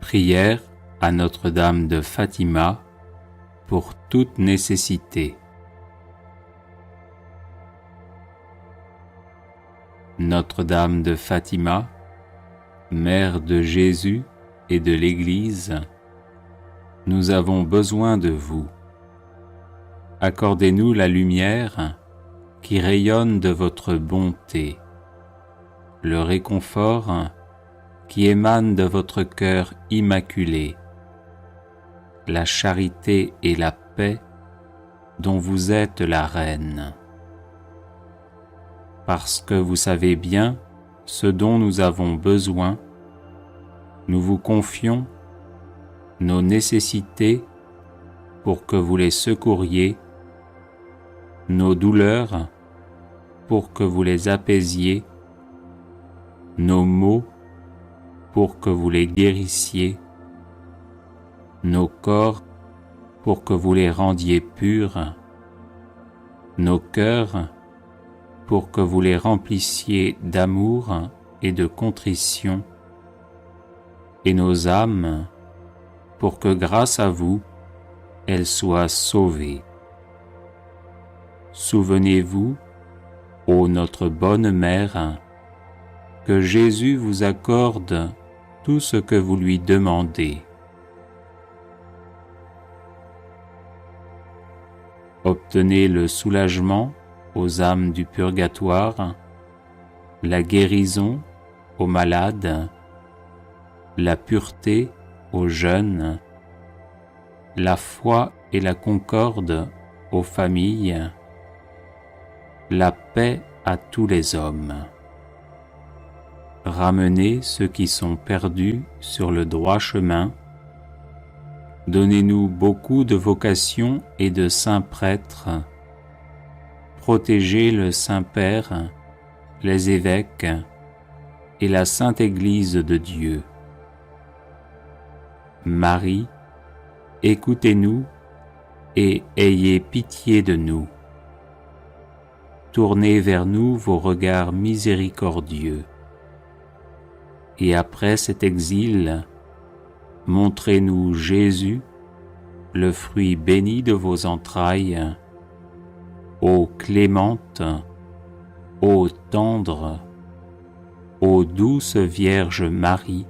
Prière à Notre-Dame de Fatima pour toute nécessité. Notre-Dame de Fatima, Mère de Jésus et de l'Église, nous avons besoin de vous. Accordez-nous la lumière qui rayonne de votre bonté, le réconfort qui émane de votre cœur immaculé, la charité et la paix dont vous êtes la reine. Parce que vous savez bien ce dont nous avons besoin, nous vous confions nos nécessités pour que vous les secouriez, nos douleurs pour que vous les apaisiez, nos maux pour que vous les guérissiez, nos corps pour que vous les rendiez purs, nos cœurs pour que vous les remplissiez d'amour et de contrition, et nos âmes pour que grâce à vous, elles soient sauvées. Souvenez-vous, ô notre bonne Mère, que Jésus vous accorde tout ce que vous lui demandez. Obtenez le soulagement aux âmes du purgatoire, la guérison aux malades, la pureté aux jeunes, la foi et la concorde aux familles, la paix à tous les hommes. Ramenez ceux qui sont perdus sur le droit chemin. Donnez-nous beaucoup de vocations et de saints prêtres. Protégez le Saint-Père, les évêques et la Sainte Église de Dieu. Marie, écoutez-nous et ayez pitié de nous. Tournez vers nous vos regards miséricordieux. Et après cet exil, montrez-nous Jésus, le fruit béni de vos entrailles, ô clémente, ô tendre, ô douce Vierge Marie,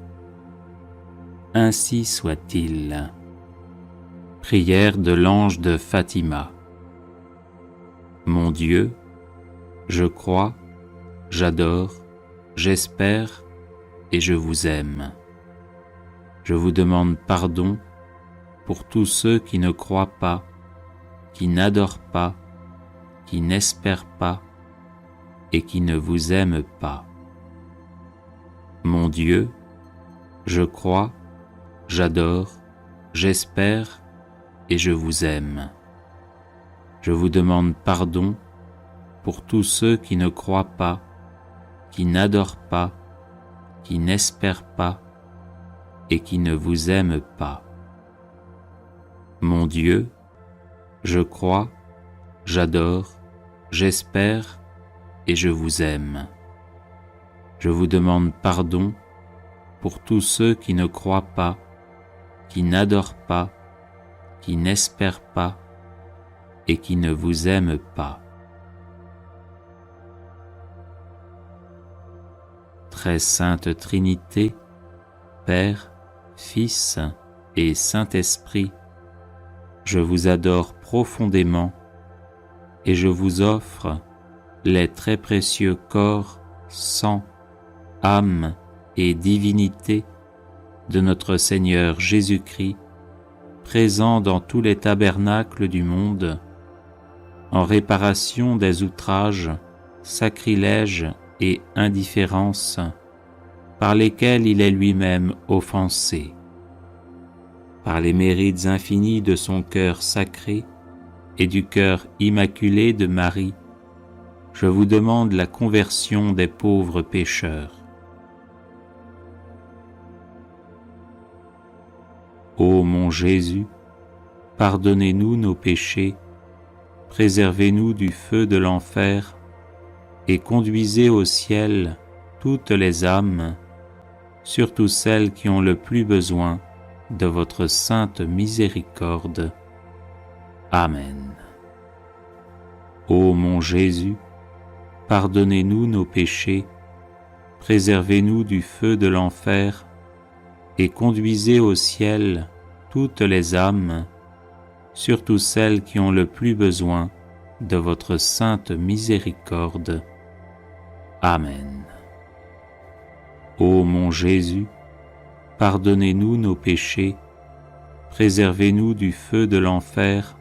ainsi soit-il. Prière de l'ange de Fatima. Mon Dieu, je crois, j'adore, j'espère et je vous aime. Je vous demande pardon pour tous ceux qui ne croient pas, qui n'adorent pas, qui n'espèrent pas et qui ne vous aiment pas. Mon Dieu, je crois, j'adore, j'espère et je vous aime. Je vous demande pardon pour tous ceux qui ne croient pas, qui n'adorent pas, qui n'espèrent pas et qui ne vous aiment pas. Mon Dieu, je crois, j'adore, j'espère et je vous aime. Je vous demande pardon pour tous ceux qui ne croient pas, qui n'adorent pas, qui n'espèrent pas et qui ne vous aiment pas. Très sainte Trinité, Père, Fils et Saint-Esprit, je vous adore profondément et je vous offre les très précieux corps, sang, âme et divinité de notre Seigneur Jésus-Christ, présent dans tous les tabernacles du monde, en réparation des outrages, sacrilèges et indifférences par lesquels il est lui-même offensé. Par les mérites infinis de son cœur sacré et du cœur immaculé de Marie, je vous demande la conversion des pauvres pécheurs. Ô mon Jésus, pardonnez-nous nos péchés, préservez-nous du feu de l'enfer et conduisez au ciel toutes les âmes, surtout celles qui ont le plus besoin de votre sainte miséricorde. Amen. Ô mon Jésus, pardonnez-nous nos péchés, préservez-nous du feu de l'enfer et conduisez au ciel toutes les âmes, surtout celles qui ont le plus besoin de votre sainte miséricorde. Amen. Ô mon Jésus, pardonnez-nous nos péchés, préservez-nous du feu de l'enfer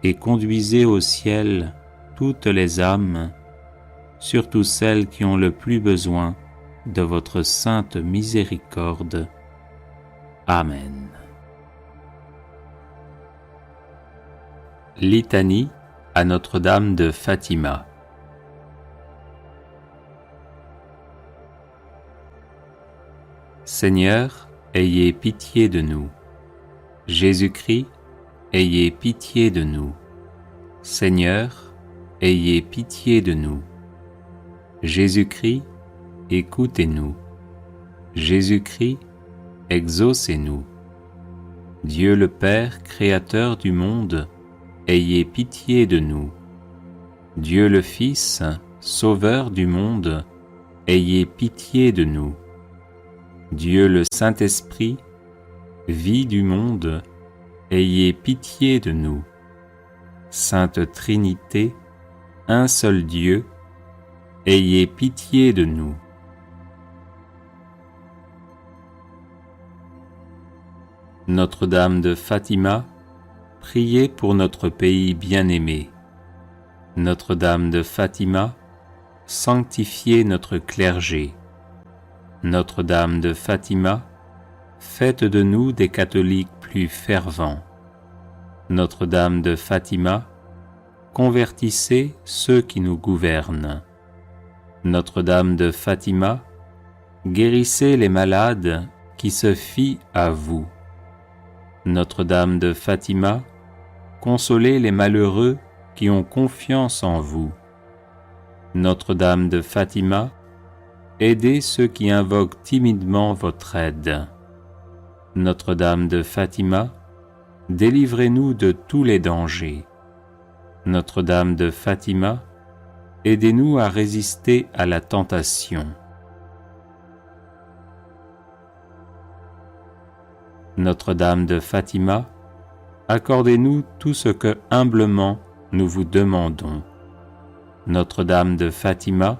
et conduisez au ciel toutes les âmes, surtout celles qui ont le plus besoin de votre sainte miséricorde. Amen. Litanie à Notre-Dame de Fatima. Seigneur, ayez pitié de nous. Jésus-Christ, ayez pitié de nous. Seigneur, ayez pitié de nous. Jésus-Christ, écoutez-nous. Jésus-Christ, exaucez-nous. Dieu le Père, Créateur du monde, ayez pitié de nous. Dieu le Fils, Sauveur du monde, ayez pitié de nous. Dieu le Saint-Esprit, vie du monde, ayez pitié de nous. Sainte Trinité, un seul Dieu, ayez pitié de nous. Notre-Dame de Fatima, priez pour notre pays bien-aimé. Notre-Dame de Fatima, sanctifiez notre clergé. Notre-Dame de Fatima, faites de nous des catholiques plus fervents. Notre-Dame de Fatima, convertissez ceux qui nous gouvernent. Notre-Dame de Fatima, guérissez les malades qui se fient à vous. Notre-Dame de Fatima, consolez les malheureux qui ont confiance en vous. Notre-Dame de Fatima, aidez ceux qui invoquent timidement votre aide. Notre-Dame de Fatima, délivrez-nous de tous les dangers. Notre-Dame de Fatima, aidez-nous à résister à la tentation. Notre-Dame de Fatima, accordez-nous tout ce que humblement nous vous demandons. Notre-Dame de Fatima,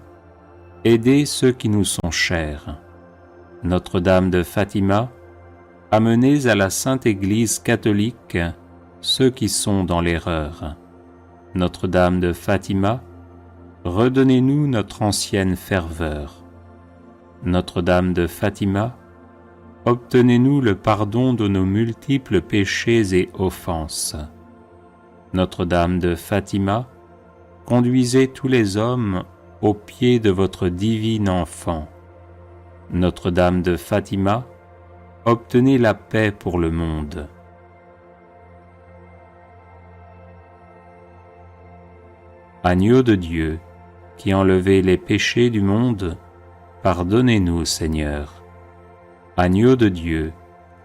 aidez ceux qui nous sont chers. Notre-Dame de Fatima, amenez à la Sainte Église catholique ceux qui sont dans l'erreur. Notre-Dame de Fatima, redonnez-nous notre ancienne ferveur. Notre-Dame de Fatima, obtenez-nous le pardon de nos multiples péchés et offenses. Notre-Dame de Fatima, conduisez tous les hommes au pied de votre divine enfant. Notre-Dame de Fatima, obtenez la paix pour le monde. Agneau de Dieu, qui enlevez les péchés du monde, pardonnez-nous, Seigneur. Agneau de Dieu,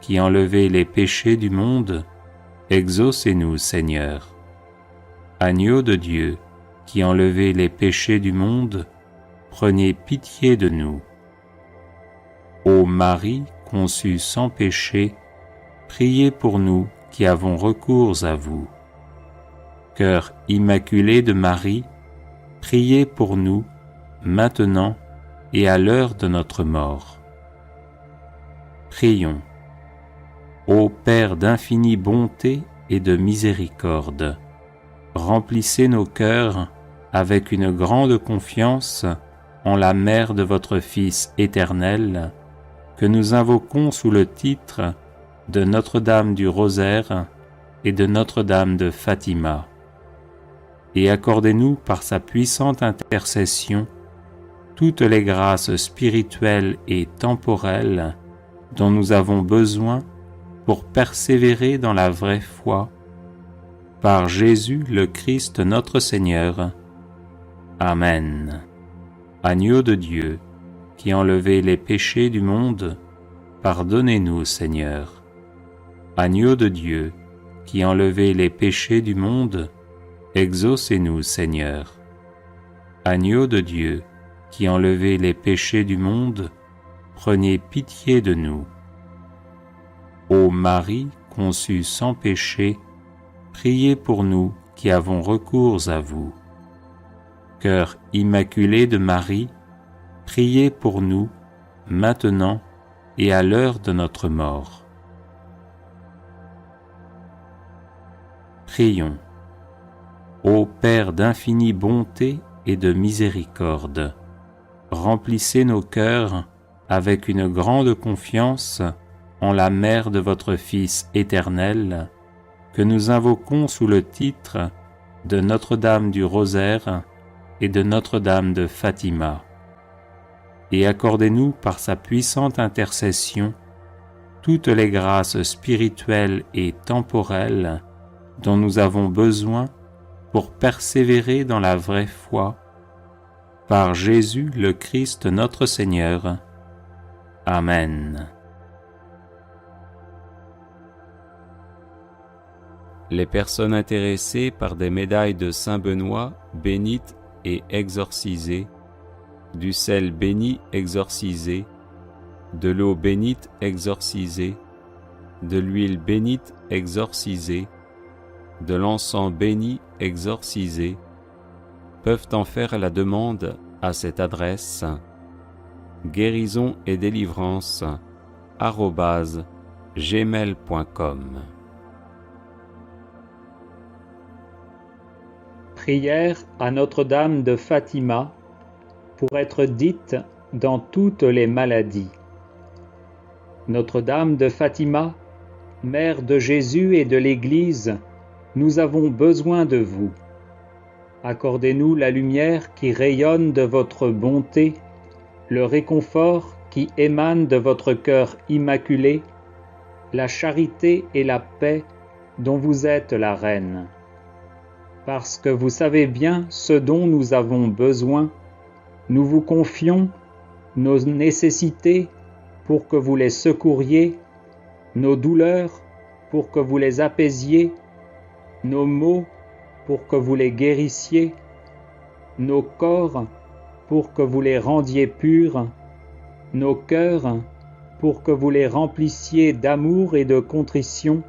qui enlevez les péchés du monde, exaucez-nous, Seigneur. Agneau de Dieu, qui enlevez les péchés du monde, prenez pitié de nous. Ô Marie, conçue sans péché, priez pour nous qui avons recours à vous. Cœur immaculé de Marie, priez pour nous, maintenant et à l'heure de notre mort. Prions. Ô Père d'infinie bonté et de miséricorde, remplissez nos cœurs avec une grande confiance en la Mère de votre Fils éternel, que nous invoquons sous le titre de Notre-Dame du Rosaire et de Notre-Dame de Fatima. Et accordez-nous par sa puissante intercession toutes les grâces spirituelles et temporelles dont nous avons besoin pour persévérer dans la vraie foi, par Jésus le Christ notre Seigneur. Amen. Agneau de Dieu, qui enlevez les péchés du monde, pardonnez-nous, Seigneur. Agneau de Dieu, qui enlevez les péchés du monde, exaucez-nous, Seigneur. Agneau de Dieu, qui enlevez les péchés du monde, prenez pitié de nous. Ô Marie, conçue sans péché, priez pour nous qui avons recours à vous. Cœur immaculé de Marie, priez pour nous, maintenant et à l'heure de notre mort. Prions. Ô Père d'infinie bonté et de miséricorde, remplissez nos cœurs avec une grande confiance en la Mère de votre Fils éternel, que nous invoquons sous le titre de Notre-Dame du Rosaire et de Notre-Dame de Fatima. Et accordez-nous par sa puissante intercession toutes les grâces spirituelles et temporelles dont nous avons besoin pour persévérer dans la vraie foi, par Jésus le Christ notre Seigneur. Amen. Les personnes intéressées par des médailles de Saint Benoît bénites et exorcisées, du sel béni exorcisé, de l'eau bénite exorcisée, de l'huile bénite exorcisée, de l'encens béni exorcisé, peuvent en faire la demande à cette adresse guérison et délivrance @gmail.com. Prière à Notre-Dame de Fatima pour être dite dans toutes les maladies. Notre-Dame de Fatima, Mère de Jésus et de l'Église, nous avons besoin de vous. Accordez-nous la lumière qui rayonne de votre bonté, le réconfort qui émane de votre cœur immaculé, la charité et la paix dont vous êtes la reine. Parce que vous savez bien ce dont nous avons besoin, nous vous confions nos nécessités pour que vous les secouriez, nos douleurs pour que vous les apaisiez, nos maux pour que vous les guérissiez, nos corps pour que vous les rendiez purs, nos cœurs pour que vous les remplissiez d'amour et de contrition,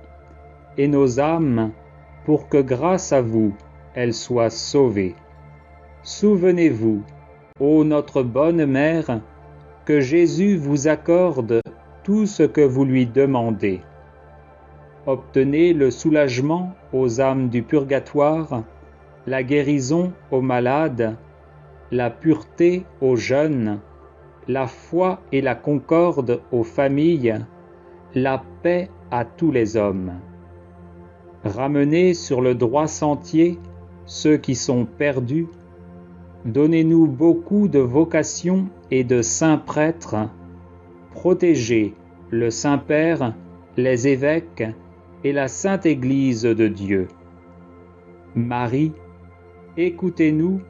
et nos âmes pour que grâce à vous, elles soient sauvées. Souvenez-vous, ô notre bonne Mère, que Jésus vous accorde tout ce que vous lui demandez. Obtenez le soulagement aux âmes du purgatoire, la guérison aux malades, la pureté aux jeunes, la foi et la concorde aux familles, la paix à tous les hommes. Ramenez sur le droit sentier ceux qui sont perdus, donnez-nous beaucoup de vocations et de saints prêtres, protégez le Saint-Père, les évêques et la Sainte Église de Dieu. Marie, écoutez-nous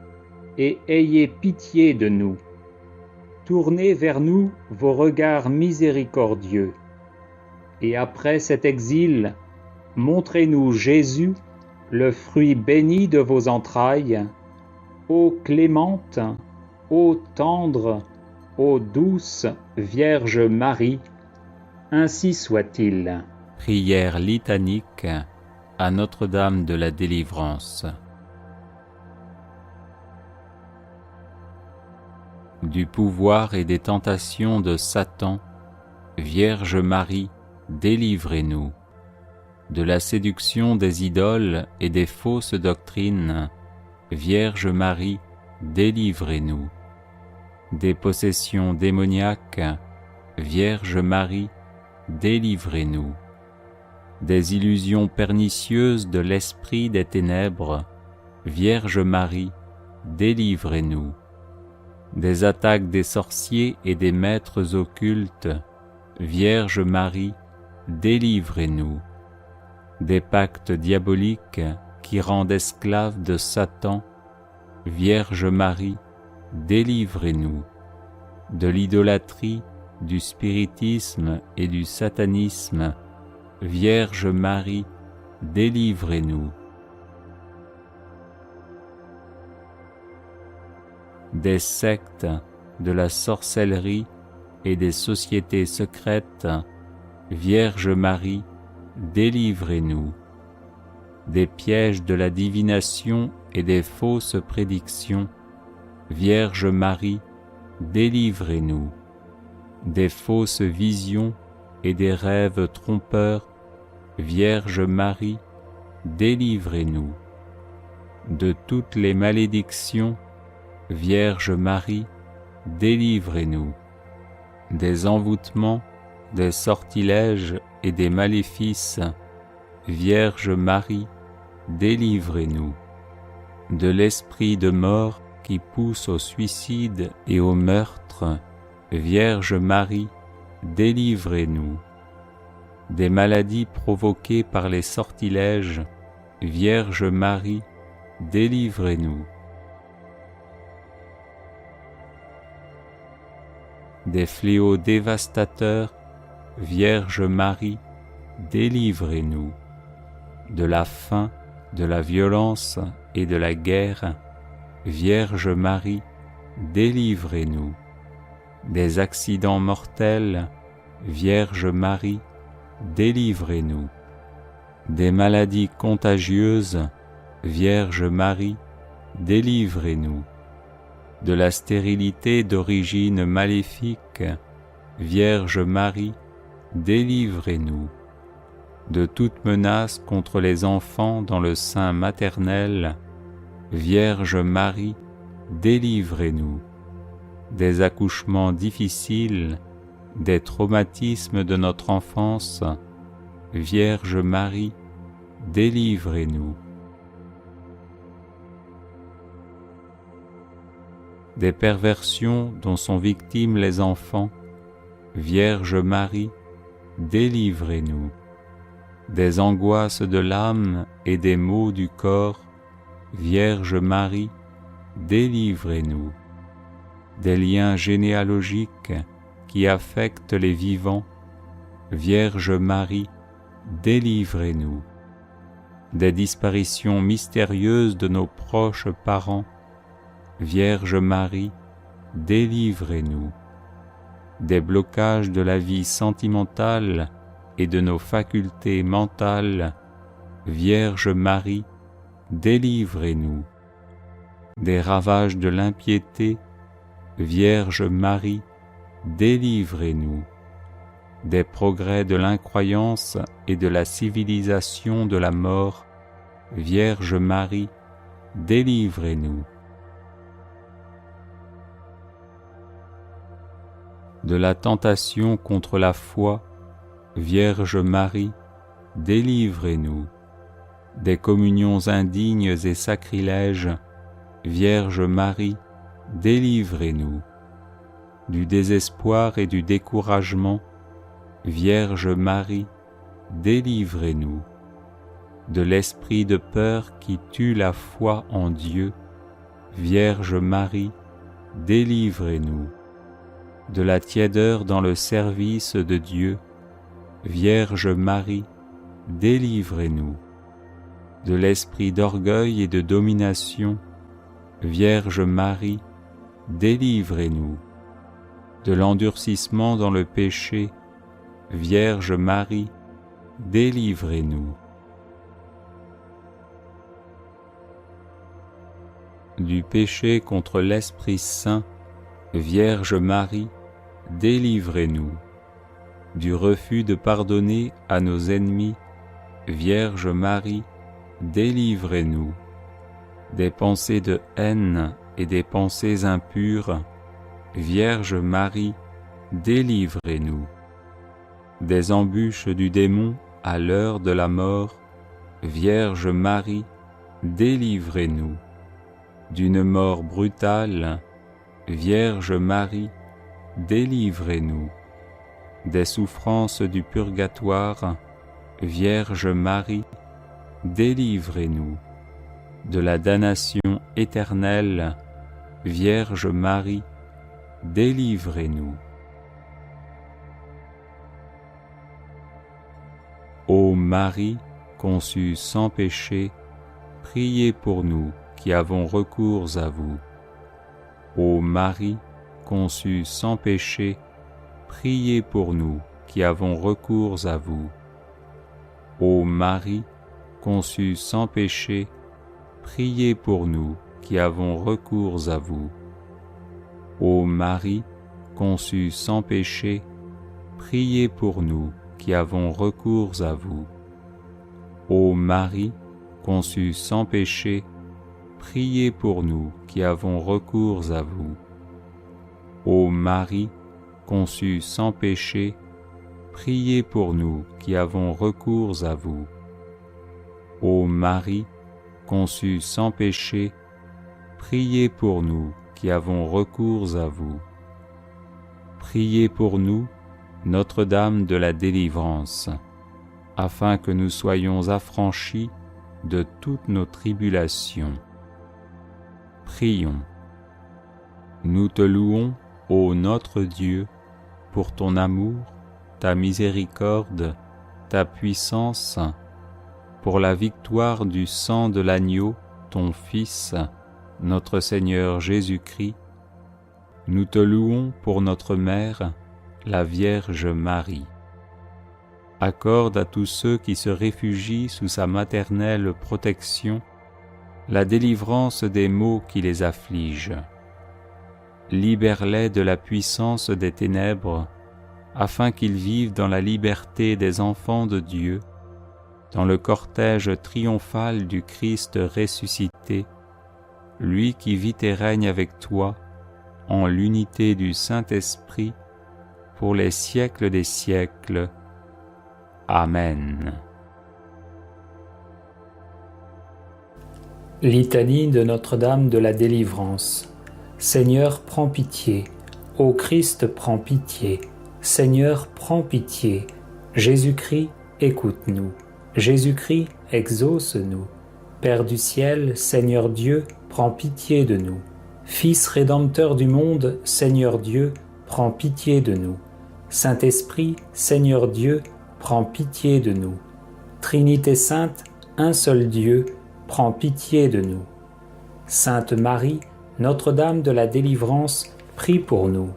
et ayez pitié de nous. Tournez vers nous vos regards miséricordieux. Et après cet exil, montrez-nous Jésus, le fruit béni de vos entrailles, ô clémente, ô tendre, ô douce Vierge Marie, ainsi soit-il. Prière litanique à Notre-Dame de la Délivrance. Du pouvoir et des tentations de Satan, Vierge Marie, délivrez-nous. De la séduction des idoles et des fausses doctrines, Vierge Marie, délivrez-nous. Des possessions démoniaques, Vierge Marie, délivrez-nous. Des illusions pernicieuses de l'esprit des ténèbres, Vierge Marie, délivrez-nous. Des attaques des sorciers et des maîtres occultes, Vierge Marie, délivrez-nous. Des pactes diaboliques qui rendent esclaves de Satan, Vierge Marie, délivrez-nous. De l'idolâtrie, du spiritisme et du satanisme, Vierge Marie, délivrez-nous. Des sectes, de la sorcellerie et des sociétés secrètes, Vierge Marie, délivrez-nous. Des pièges de la divination et des fausses prédictions, Vierge Marie, délivrez-nous. Des fausses visions et des rêves trompeurs, Vierge Marie, délivrez-nous. De toutes les malédictions, Vierge Marie, délivrez-nous. Des envoûtements, des sortilèges et des maléfices, Vierge Marie, délivrez-nous. De l'esprit de mort qui pousse au suicide et au meurtre, Vierge Marie, délivrez-nous. Des maladies provoquées par les sortilèges, Vierge Marie, délivrez-nous. Des fléaux dévastateurs, Vierge Marie, délivrez-nous. De la faim, de la violence et de la guerre, Vierge Marie, délivrez-nous. Des accidents mortels, Vierge Marie, délivrez-nous. Des maladies contagieuses, Vierge Marie, délivrez-nous. De la stérilité d'origine maléfique, Vierge Marie, délivrez-nous. De toute menace contre les enfants dans le sein maternel, Vierge Marie, délivrez-nous. Des accouchements difficiles, des traumatismes de notre enfance, Vierge Marie, délivrez-nous. Des perversions dont sont victimes les enfants, Vierge Marie, délivrez-nous. Des angoisses de l'âme et des maux du corps, Vierge Marie, délivrez-nous. Des liens généalogiques qui affectent les vivants, Vierge Marie, délivrez-nous. Des disparitions mystérieuses de nos proches parents, Vierge Marie, délivrez-nous. Des blocages de la vie sentimentale et de nos facultés mentales, Vierge Marie, délivrez-nous. Des ravages de l'impiété, Vierge Marie, délivrez-nous. Des progrès de l'incroyance et de la civilisation de la mort, Vierge Marie, délivrez-nous. De la tentation contre la foi, Vierge Marie, délivrez-nous. Des communions indignes et sacrilèges, Vierge Marie, délivrez-nous. Du désespoir et du découragement, Vierge Marie, délivrez-nous. De l'esprit de peur qui tue la foi en Dieu, Vierge Marie, délivrez-nous. De la tiédeur dans le service de Dieu, Vierge Marie, délivrez-nous. De l'esprit d'orgueil et de domination, Vierge Marie, délivrez-nous. De l'endurcissement dans le péché, Vierge Marie, délivrez-nous. Du péché contre l'Esprit Saint, Vierge Marie, délivrez-nous. Du refus de pardonner à nos ennemis, Vierge Marie, délivrez-nous. Des pensées de haine et des pensées impures, Vierge Marie, délivrez-nous. Des embûches du démon à l'heure de la mort, Vierge Marie, délivrez-nous. D'une mort brutale, Vierge Marie, délivrez-nous. Des souffrances du purgatoire, Vierge Marie, délivrez-nous. De la damnation éternelle, Vierge Marie, délivrez-nous. Ô Marie, conçue sans péché, priez pour nous qui avons recours à vous. Ô Marie, conçue sans péché, priez pour nous qui avons recours à vous. Ô Marie, conçue sans péché, priez pour nous qui avons recours à vous. Ô Marie, conçue sans péché, priez pour nous qui avons recours à vous. Ô Marie, conçue sans péché, priez pour nous qui avons recours à vous. Ô Marie, conçue sans péché, priez pour nous qui avons recours à vous. Ô Marie, conçue sans péché, priez pour nous qui avons recours à vous. Priez pour nous, Notre-Dame de la délivrance, afin que nous soyons affranchis de toutes nos tribulations. Prions. Nous te louons, ô notre Dieu, pour ton amour, ta miséricorde, ta puissance, pour la victoire du sang de l'agneau, ton Fils, notre Seigneur Jésus-Christ. Nous te louons pour notre Mère, la Vierge Marie. Accorde à tous ceux qui se réfugient sous sa maternelle protection la délivrance des maux qui les affligent. Libère-les de la puissance des ténèbres, afin qu'ils vivent dans la liberté des enfants de Dieu, dans le cortège triomphal du Christ ressuscité, lui qui vit et règne avec toi, en l'unité du Saint-Esprit, pour les siècles des siècles. Amen. Litanie de Notre-Dame de la Délivrance. Seigneur, prends pitié. Ô Christ, prends pitié. Seigneur, prends pitié. Jésus-Christ, écoute-nous. Jésus-Christ, exauce-nous. Père du ciel, Seigneur Dieu, prends pitié de nous. Fils rédempteur du monde, Seigneur Dieu, prends pitié de nous. Saint-Esprit, Seigneur Dieu, prends pitié de nous. Trinité sainte, un seul Dieu, prends pitié de nous. Sainte Marie, Notre-Dame de la délivrance, prie pour nous.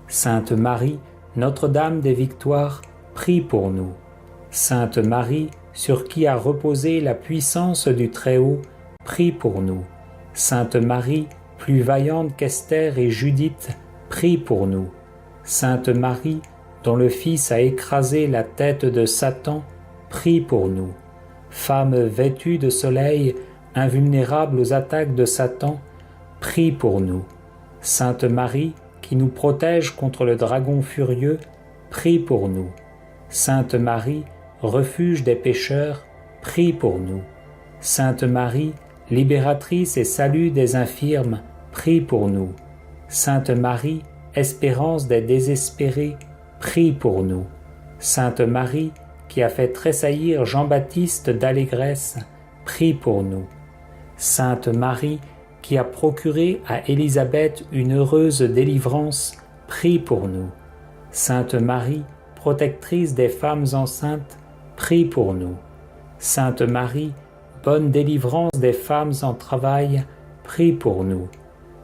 Sainte Marie, Notre-Dame des victoires, prie pour nous. Sainte Marie, sur qui a reposé la puissance du Très-Haut, prie pour nous. Sainte Marie, plus vaillante qu'Esther et Judith, prie pour nous. Sainte Marie, dont le Fils a écrasé la tête de Satan, prie pour nous. Femme vêtue de soleil, invulnérable aux attaques de Satan, prie pour nous. Sainte Marie, qui nous protège contre le dragon furieux, prie pour nous. Sainte Marie, refuge des pécheurs, prie pour nous. Sainte Marie, libératrice et salut des infirmes, prie pour nous. Sainte Marie, espérance des désespérés, prie pour nous. Sainte Marie, qui a fait tressaillir Jean-Baptiste d'allégresse, prie pour nous. Sainte Marie, qui a procuré à Élisabeth une heureuse délivrance, prie pour nous. Sainte Marie, protectrice des femmes enceintes, prie pour nous. Sainte Marie, bonne délivrance des femmes en travail, prie pour nous.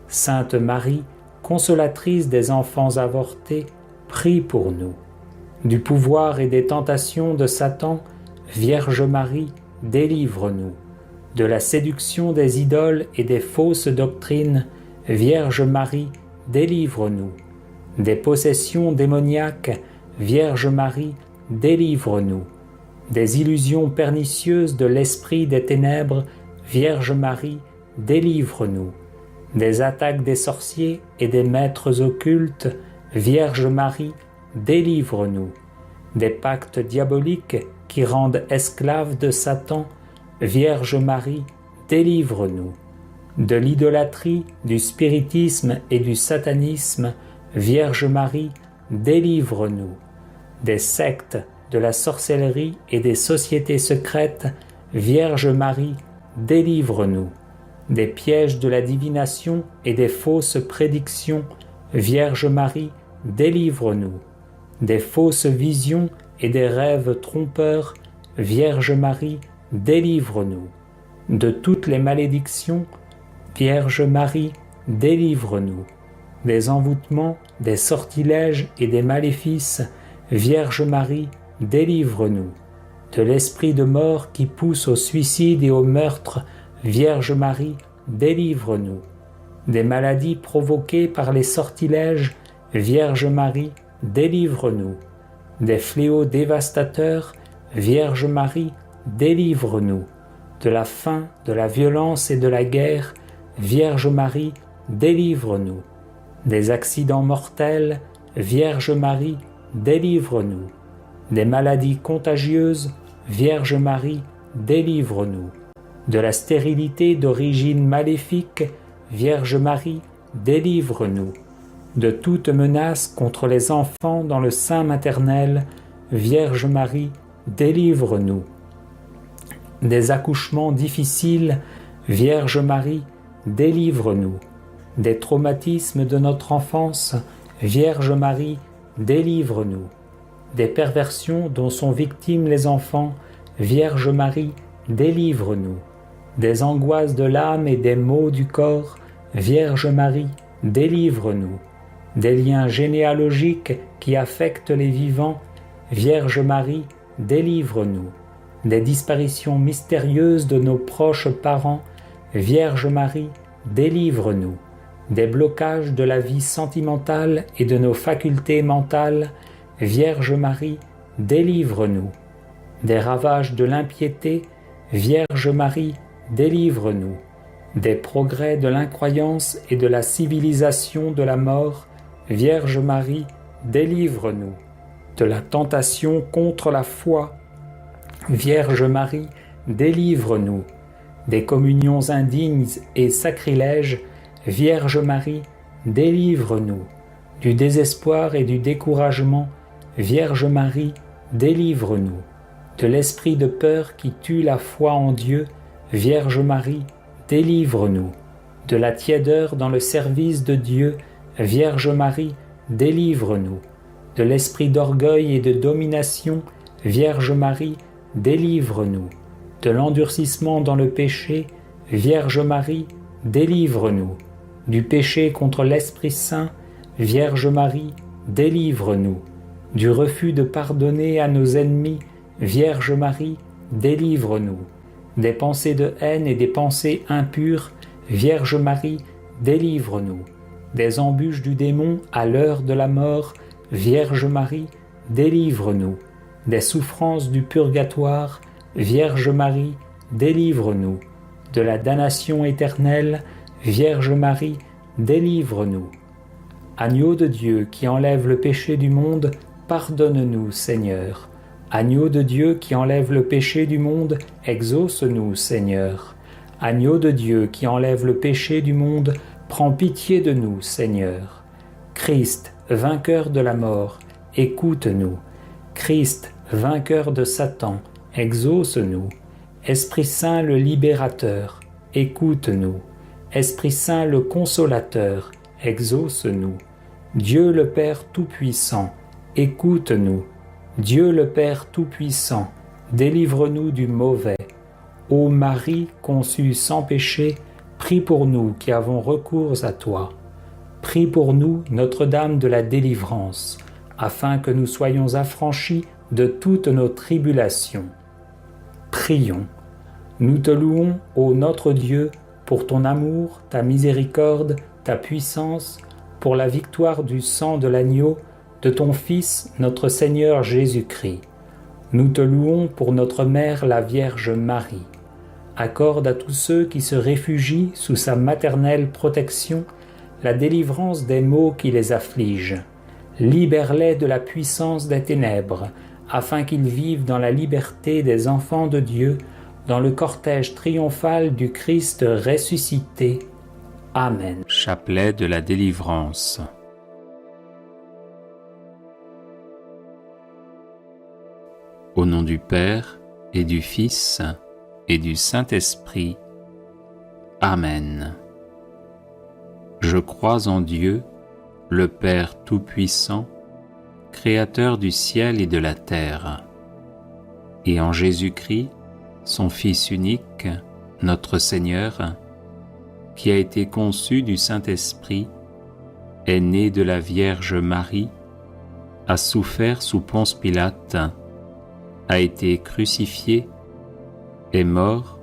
Sainte Marie, consolatrice des enfants avortés, prie pour nous. Du pouvoir et des tentations de Satan, Vierge Marie, délivre-nous. De la séduction des idoles et des fausses doctrines, Vierge Marie, délivre-nous. Des possessions démoniaques, Vierge Marie, délivre-nous. Des illusions pernicieuses de l'esprit des ténèbres, Vierge Marie, délivre-nous. Des attaques des sorciers et des maîtres occultes, Vierge Marie, délivre-nous. Des pactes diaboliques qui rendent esclaves de Satan, Vierge Marie, délivre-nous. De l'idolâtrie, du spiritisme et du satanisme, Vierge Marie, délivre-nous. Des sectes, de la sorcellerie et des sociétés secrètes, Vierge Marie, délivre-nous. Des pièges de la divination et des fausses prédictions, Vierge Marie, délivre-nous. Des fausses visions et des rêves trompeurs, Vierge Marie, délivre-nous. De toutes les malédictions, Vierge Marie, délivre-nous. Des envoûtements, des sortilèges et des maléfices, Vierge Marie, délivre-nous. De l'esprit de mort qui pousse au suicide et au meurtre, Vierge Marie, délivre-nous. Des maladies provoquées par les sortilèges, Vierge Marie, délivre-nous. Des fléaux dévastateurs, Vierge Marie, délivre-nous. De la faim, de la violence et de la guerre, Vierge Marie, délivre-nous. Des accidents mortels, Vierge Marie, délivre-nous. Des maladies contagieuses, Vierge Marie, délivre-nous. De la stérilité d'origine maléfique, Vierge Marie, délivre-nous. De toute menace contre les enfants dans le sein maternel, Vierge Marie, délivre-nous. Des accouchements difficiles, Vierge Marie, délivre-nous. Des traumatismes de notre enfance, Vierge Marie, délivre-nous. Des perversions dont sont victimes les enfants, Vierge Marie, délivre-nous. Des angoisses de l'âme et des maux du corps, Vierge Marie, délivre-nous. Des liens généalogiques qui affectent les vivants, Vierge Marie, délivre-nous. Des disparitions mystérieuses de nos proches parents, Vierge Marie, délivre-nous. Des blocages de la vie sentimentale et de nos facultés mentales, Vierge Marie, délivre-nous. Des ravages de l'impiété, Vierge Marie, délivre-nous. Des progrès de l'incroyance et de la civilisation de la mort, Vierge Marie, délivre-nous. De la tentation contre la foi, Vierge Marie, délivre-nous. Des communions indignes et sacrilèges, Vierge Marie, délivre-nous. Du désespoir et du découragement, Vierge Marie, délivre-nous. De l'esprit de peur qui tue la foi en Dieu, Vierge Marie, délivre-nous. De la tiédeur dans le service de Dieu, Vierge Marie, délivre-nous. De l'esprit d'orgueil et de domination, Vierge Marie, délivre-nous. De l'endurcissement dans le péché, Vierge Marie, délivre-nous. Du péché contre l'Esprit Saint, Vierge Marie, délivre-nous. Du refus de pardonner à nos ennemis, Vierge Marie, délivre-nous. Des pensées de haine et des pensées impures, Vierge Marie, délivre-nous. Des embûches du démon à l'heure de la mort, Vierge Marie, délivre-nous. Des souffrances du purgatoire, Vierge Marie, délivre-nous. De la damnation éternelle, Vierge Marie, délivre-nous. Agneau de Dieu qui enlève le péché du monde, pardonne-nous, Seigneur. Agneau de Dieu qui enlève le péché du monde, exauce-nous, Seigneur. Agneau de Dieu qui enlève le péché du monde, prends pitié de nous, Seigneur. Christ, vainqueur de la mort, écoute-nous. Christ, vainqueur de Satan, exauce-nous. Esprit Saint le libérateur, écoute-nous. Esprit Saint le consolateur, exauce-nous. Dieu le Père Tout-Puissant, écoute-nous. Dieu le Père Tout-Puissant, délivre-nous du mauvais. Ô Marie conçue sans péché, prie pour nous qui avons recours à toi. Prie pour nous, Notre-Dame de la délivrance, afin que nous soyons affranchis de toutes nos tribulations. Prions. Nous te louons, ô notre Dieu, pour ton amour, ta miséricorde, ta puissance, pour la victoire du sang de l'agneau, de ton Fils, notre Seigneur Jésus-Christ. Nous te louons pour notre Mère, la Vierge Marie. Accorde à tous ceux qui se réfugient sous sa maternelle protection la délivrance des maux qui les affligent. Libère-les de la puissance des ténèbres, afin qu'ils vivent dans la liberté des enfants de Dieu, dans le cortège triomphal du Christ ressuscité. Amen. Chapelet de la délivrance. Au nom du Père et du Fils et du Saint-Esprit. Amen. Je crois en Dieu, le Père Tout-Puissant, Créateur du ciel et de la terre, et en Jésus-Christ, son Fils unique, notre Seigneur, qui a été conçu du Saint-Esprit, est né de la Vierge Marie, a souffert sous Ponce Pilate, a été crucifié, est mort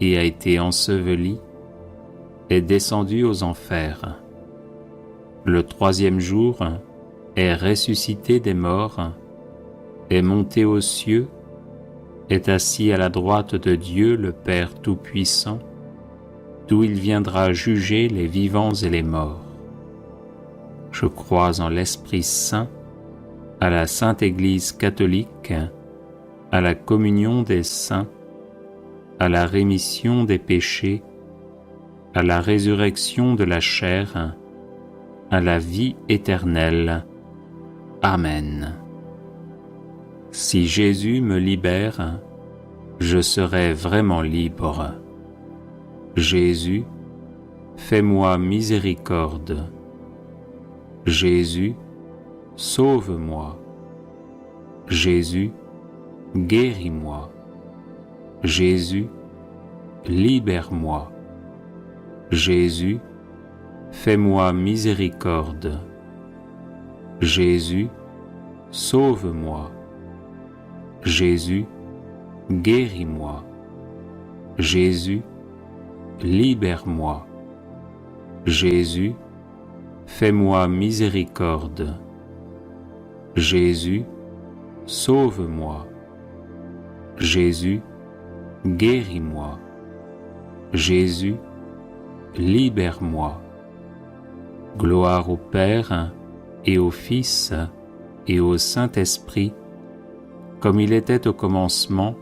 et a été enseveli, est descendu aux enfers. Le troisième jour, est ressuscité des morts, est monté aux cieux, est assis à la droite de Dieu le Père Tout-Puissant, d'où il viendra juger les vivants et les morts. Je crois en l'Esprit Saint, à la Sainte Église catholique, à la communion des saints, à la rémission des péchés, à la résurrection de la chair, à la vie éternelle. Amen. Si Jésus me libère, je serai vraiment libre. Jésus, fais-moi miséricorde. Jésus, sauve-moi. Jésus, guéris-moi. Jésus, libère-moi. Jésus, fais-moi miséricorde. Jésus, sauve-moi. Jésus, guéris-moi. Jésus, libère-moi. Jésus, fais-moi miséricorde. Jésus, sauve-moi. Jésus, guéris-moi. Jésus, libère-moi. Gloire au Père et au Fils et au Saint-Esprit, comme il était au commencement,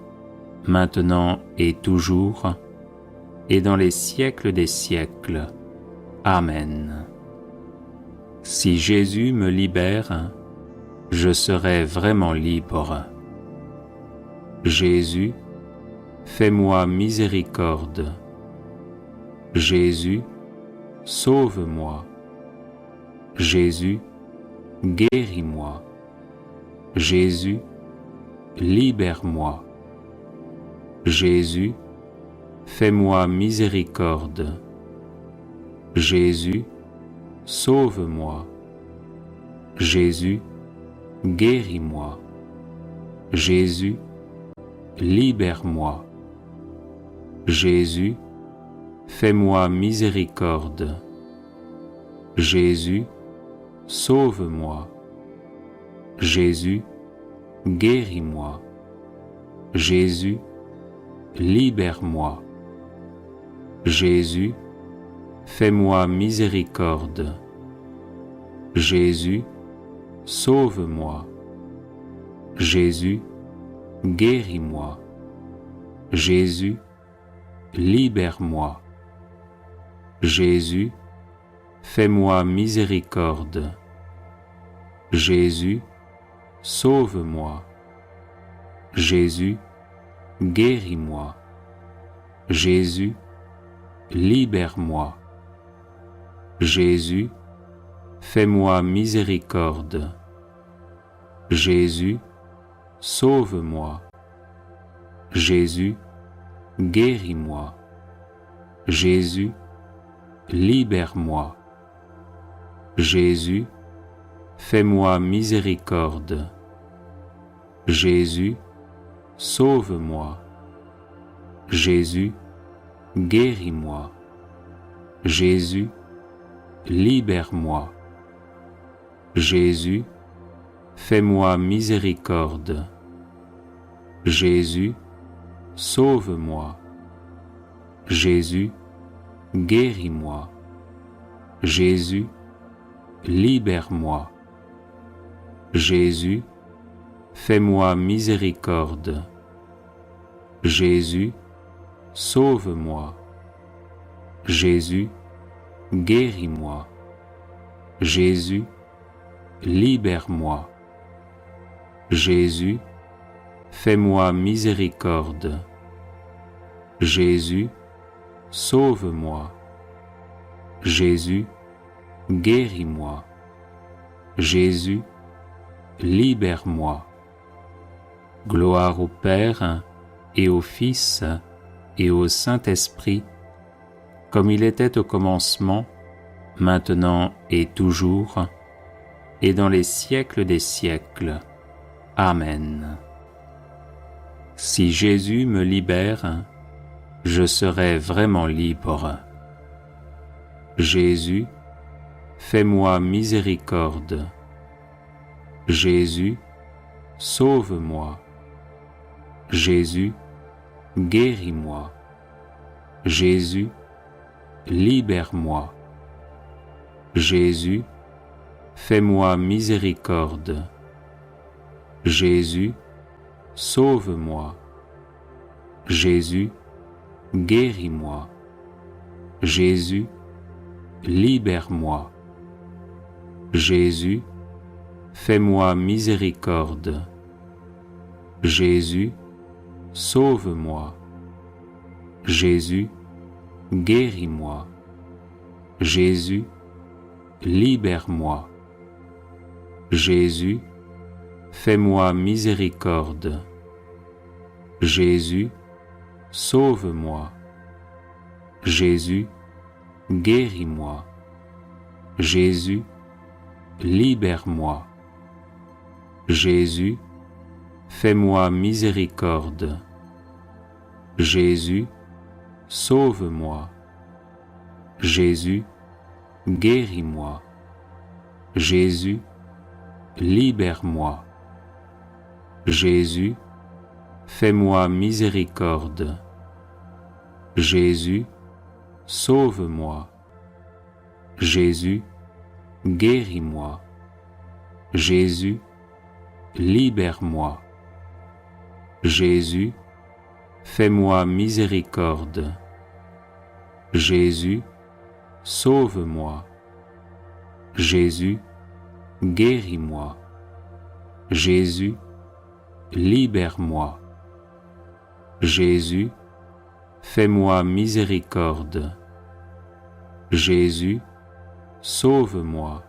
maintenant et toujours, et dans les siècles des siècles. Amen. Si Jésus me libère, je serai vraiment libre. Jésus, fais-moi miséricorde. Jésus, sauve-moi. Jésus, guéris-moi. Jésus, libère-moi. Jésus, fais-moi miséricorde. Jésus, sauve-moi. Jésus, guéris-moi. Jésus, libère-moi. Jésus, fais-moi miséricorde. Jésus, sauve-moi. Jésus, guéris-moi. Jésus, libère-moi. Jésus, fais-moi miséricorde. Jésus, sauve-moi. Jésus, guéris-moi. Jésus, libère-moi. Jésus, fais-moi miséricorde. Jésus, sauve-moi. Jésus, guéris-moi. Jésus, libère-moi. Jésus, fais-moi miséricorde. Jésus, sauve-moi. Jésus, guéris-moi. Jésus, libère-moi. Jésus, fais-moi miséricorde. Jésus, sauve-moi. Jésus, guéris-moi. Jésus, libère-moi. Jésus, fais-moi miséricorde. Jésus, sauve-moi. Jésus, guéris-moi. Jésus, libère-moi. Jésus, fais-moi miséricorde. Jésus, sauve-moi. Jésus, guéris-moi. Jésus, libère-moi. Jésus, fais-moi miséricorde. Jésus, sauve-moi. Jésus, guéris-moi. Jésus, libère-moi. Gloire au Père et au Fils et au Saint-Esprit, comme il était au commencement, maintenant et toujours, et dans les siècles des siècles. Amen. Si Jésus me libère, je serai vraiment libre. Jésus, fais-moi miséricorde. Jésus, sauve-moi. Jésus, guéris-moi. Jésus, libère-moi. Jésus, fais-moi miséricorde. Jésus, sauve-moi. Jésus, guéris-moi. Jésus, libère-moi. Jésus, fais-moi miséricorde. Jésus, sauve-moi. Jésus, guéris-moi. Jésus, libère-moi. Jésus, fais-moi miséricorde. Jésus, sauve-moi. Jésus, guéris-moi. Jésus, libère-moi. Jésus, fais-moi miséricorde. Jésus, sauve-moi. Jésus, guéris-moi. Jésus, libère-moi. Jésus, fais-moi miséricorde. Jésus, sauve-moi. Jésus, guéris-moi. Jésus, libère-moi. Jésus, fais-moi miséricorde. Jésus, sauve-moi. Jésus, guéris-moi. Jésus, libère-moi. Jésus, fais-moi miséricorde. Jésus, sauve-moi.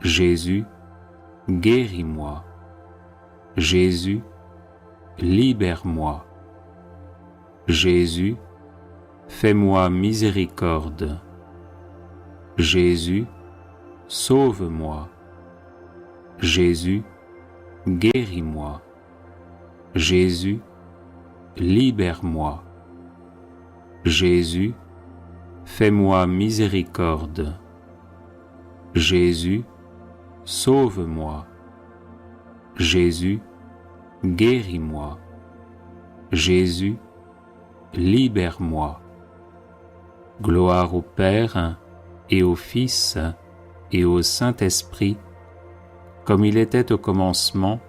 Jésus, guéris-moi. Jésus, libère-moi. Jésus, fais-moi miséricorde. Jésus, sauve-moi. Jésus, guéris-moi. Jésus, libère-moi. Jésus, fais-moi miséricorde. Jésus, sauve-moi. Jésus, guéris-moi. Jésus, libère-moi. Gloire au Père et au Fils et au Saint-Esprit, comme il était au commencement,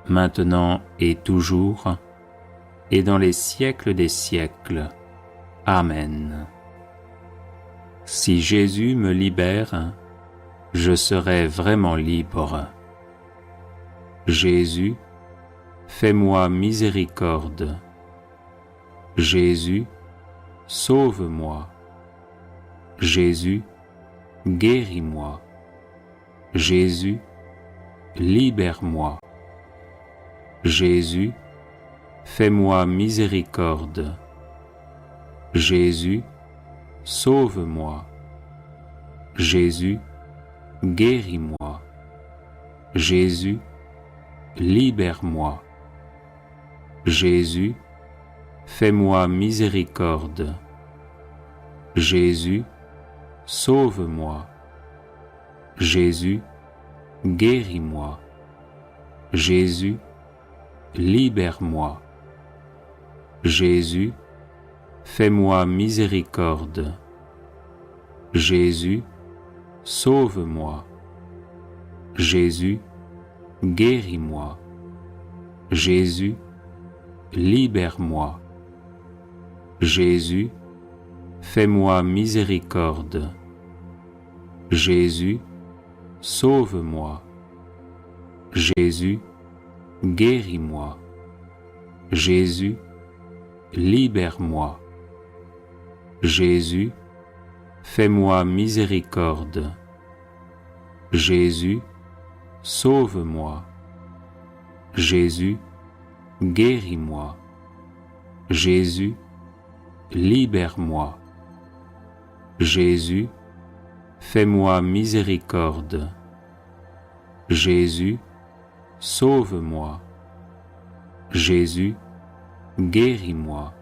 maintenant et toujours, et dans les siècles des siècles. Amen. Si Jésus me libère, je serai vraiment libre. Jésus, fais-moi miséricorde. Jésus, sauve-moi. Jésus, guéris-moi. Jésus, libère-moi. Jésus, fais-moi miséricorde. Jésus, sauve-moi. Jésus, guéris-moi. Jésus, libère-moi. Jésus, fais-moi miséricorde. Jésus, sauve-moi. Jésus, guéris-moi. Jésus, libère-moi. Jésus, fais-moi miséricorde. Jésus, sauve-moi. Jésus, guéris-moi. Jésus, libère-moi. Jésus, fais-moi miséricorde. Jésus, sauve-moi. Jésus, guéris-moi. Jésus, libère-moi. Jésus, fais-moi miséricorde. Jésus, sauve-moi. Jésus, guéris-moi. Jésus, libère-moi. Jésus, fais-moi miséricorde. Jésus, sauve-moi. Jésus, guéris-moi.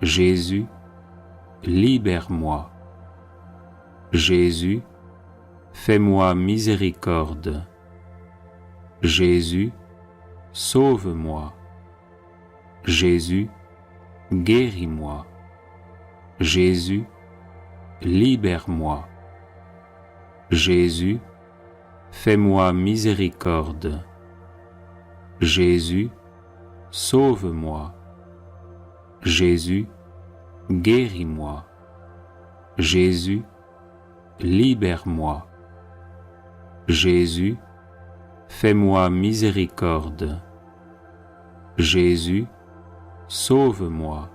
Jésus, libère-moi. Jésus, fais-moi miséricorde. Jésus, sauve-moi. Jésus, guéris-moi. Jésus, libère-moi. Jésus, fais-moi miséricorde. Jésus, sauve-moi. Jésus, guéris-moi. Jésus, libère-moi. Jésus, fais-moi miséricorde. Jésus, sauve-moi.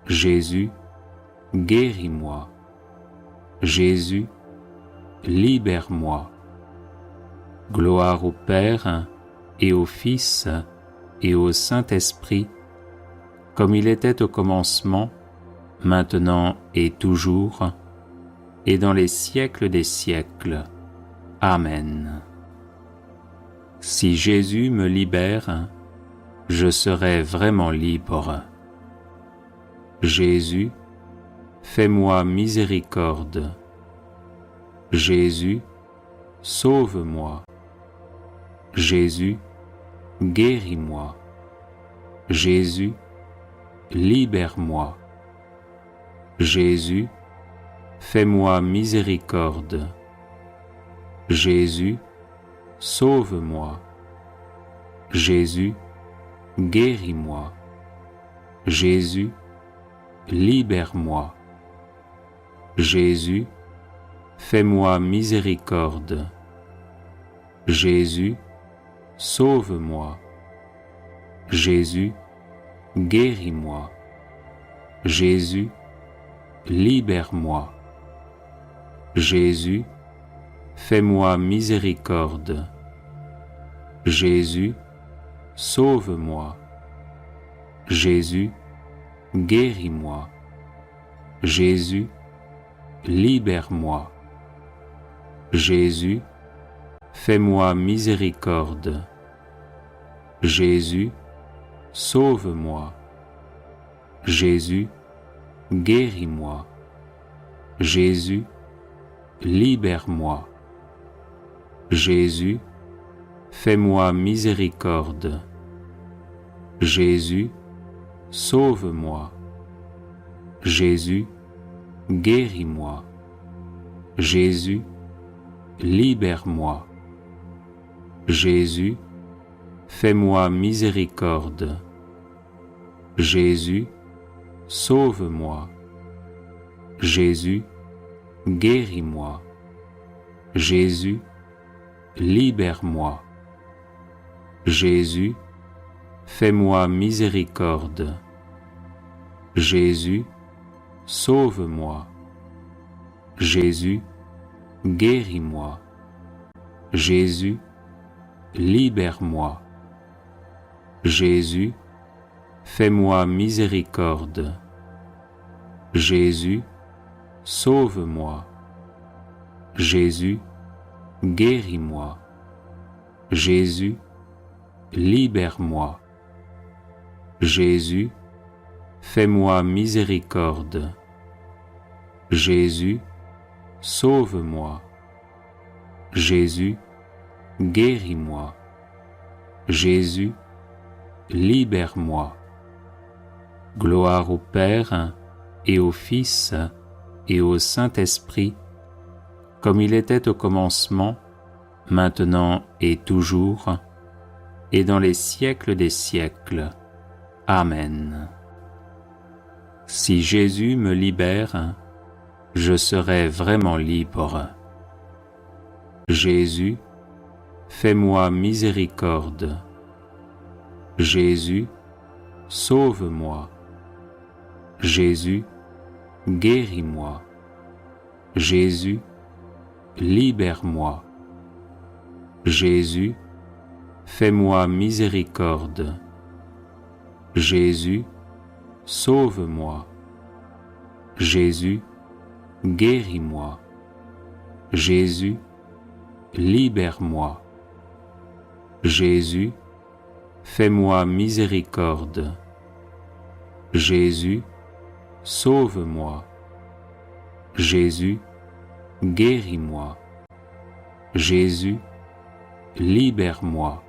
Jésus, guéris-moi. Jésus, libère-moi. Gloire au Père et au Fils et au Saint-Esprit, comme il était au commencement, maintenant et toujours, et dans les siècles des siècles. Amen. Si Jésus me libère, je serai vraiment libre. Jésus, fais-moi miséricorde. Jésus, sauve-moi. Jésus, guéris-moi. Jésus, libère-moi. Jésus, fais-moi miséricorde. Jésus, sauve-moi. Jésus, guéris-moi. Jésus, libère-moi. Jésus, fais-moi miséricorde. Jésus, sauve-moi. Jésus, guéris-moi. Jésus, libère-moi. Jésus, fais-moi miséricorde. Jésus, sauve-moi. Jésus, guéris-moi. Jésus, libère-moi. Jésus, fais-moi miséricorde. Jésus, sauve-moi. Jésus, guéris-moi. Jésus, libère-moi. Jésus, fais-moi miséricorde. Jésus, sauve-moi. Jésus, guéris-moi. Jésus, libère-moi. Jésus, fais-moi miséricorde. Jésus, sauve-moi. Jésus, guéris-moi. Jésus, libère-moi. Jésus, fais-moi miséricorde. Jésus, sauve-moi. Jésus, guéris-moi. Jésus, libère-moi. Jésus, fais-moi miséricorde. Jésus, sauve-moi. Jésus, guéris-moi. Jésus, libère-moi. Jésus, fais-moi miséricorde. Jésus, sauve-moi. Jésus, guéris-moi. Jésus, libère-moi. Gloire au Père et au Fils et au Saint-Esprit, comme il était au commencement, maintenant et toujours, et dans les siècles des siècles. Amen. Si Jésus me libère, je serai vraiment libre. Jésus, fais-moi miséricorde. Jésus, sauve-moi. Jésus, guéris-moi. Jésus, libère-moi. Jésus, fais-moi miséricorde. Jésus, sauve-moi. Jésus, guéris-moi. Jésus, libère-moi. Jésus, fais-moi miséricorde. Jésus, sauve-moi. Jésus, guéris-moi. Jésus, libère-moi.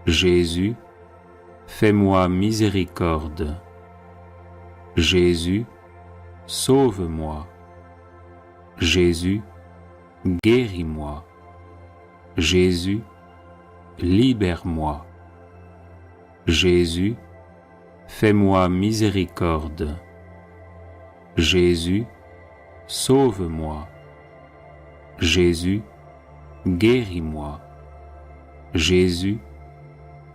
Jésus, fais-moi miséricorde. Jésus, sauve-moi. Jésus, guéris-moi. Jésus, libère-moi. Jésus, fais-moi miséricorde. Jésus, sauve-moi. Jésus, guéris-moi. Jésus,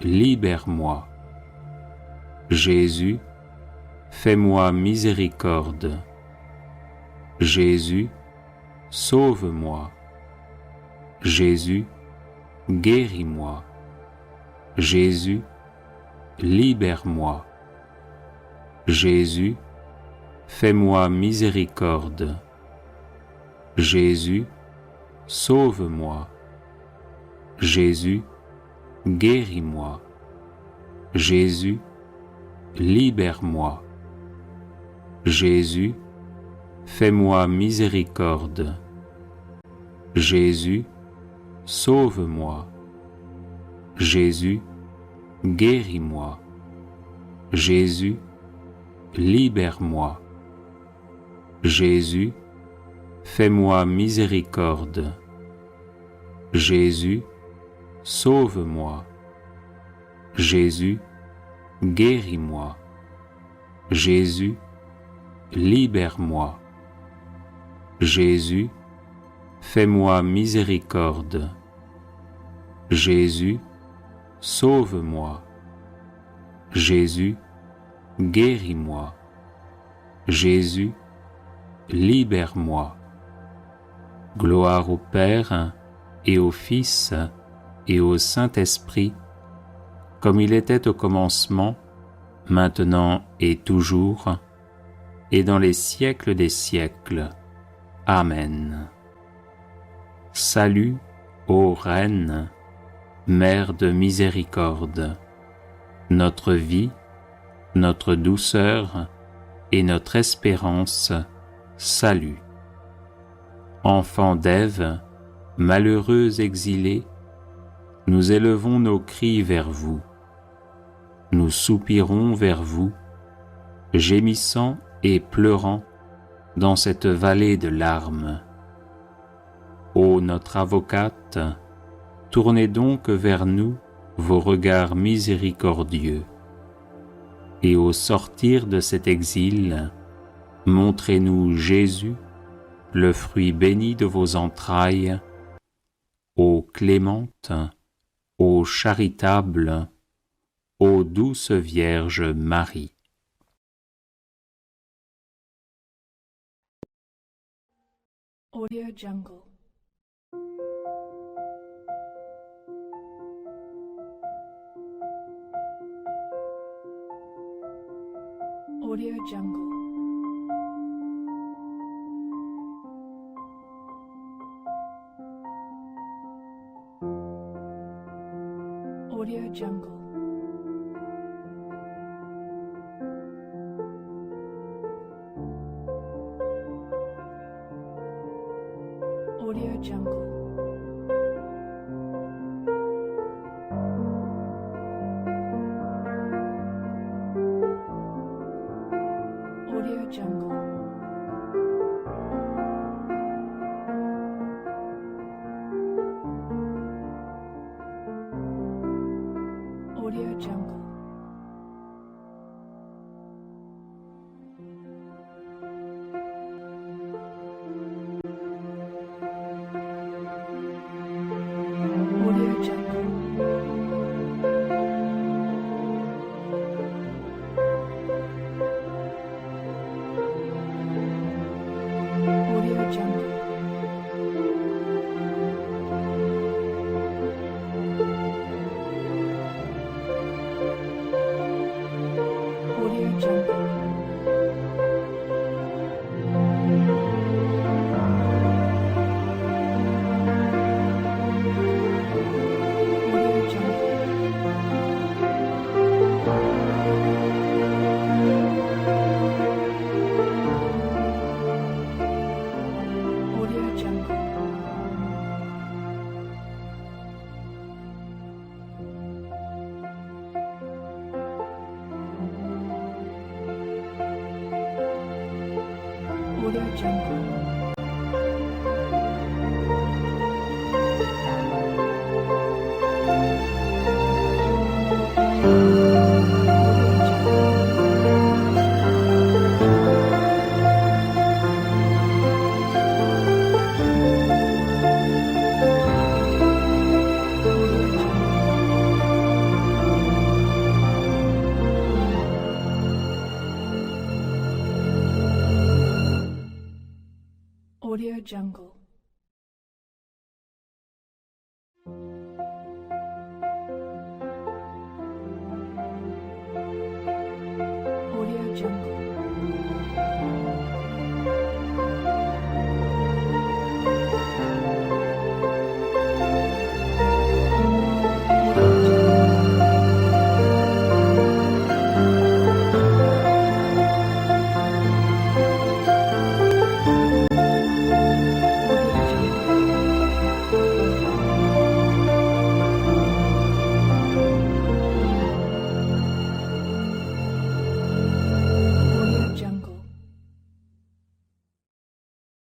libère-moi. Jésus, fais-moi miséricorde. Jésus, sauve-moi. Jésus, guéris-moi. Jésus, libère-moi. Jésus, fais-moi miséricorde. Jésus, sauve-moi. Jésus, guéris-moi. Jésus, libère-moi. Jésus, fais-moi miséricorde. Jésus, sauve-moi. Jésus, guéris-moi. Jésus, libère-moi. Jésus, fais-moi miséricorde. Jésus, sauve-moi. Jésus, guéris-moi. Jésus, libère-moi. Jésus, fais-moi miséricorde. Jésus, sauve-moi. Jésus, guéris-moi. Jésus, libère-moi. Gloire au Père et au Fils et au Saint-Esprit, comme il était au commencement, maintenant et toujours, et dans les siècles des siècles. Amen. Salut, ô Reine, Mère de miséricorde, notre vie, notre douceur et notre espérance, salut. Enfants d'Ève, malheureux exilés, nous élevons nos cris vers vous. Nous soupirons vers vous, gémissant et pleurant dans cette vallée de larmes. Ô notre avocate, tournez donc vers nous vos regards miséricordieux. Et au sortir de cet exil, montrez-nous Jésus, le fruit béni de vos entrailles, ô clémente, ô charitable, ô douce Vierge Marie. Audio Jungle. Audio Jungle. Audio Jungle. Audio Jungle. Audio Jungle. Audio Jungle. Audio Jungle. Audio Jungle. Audio Jungle.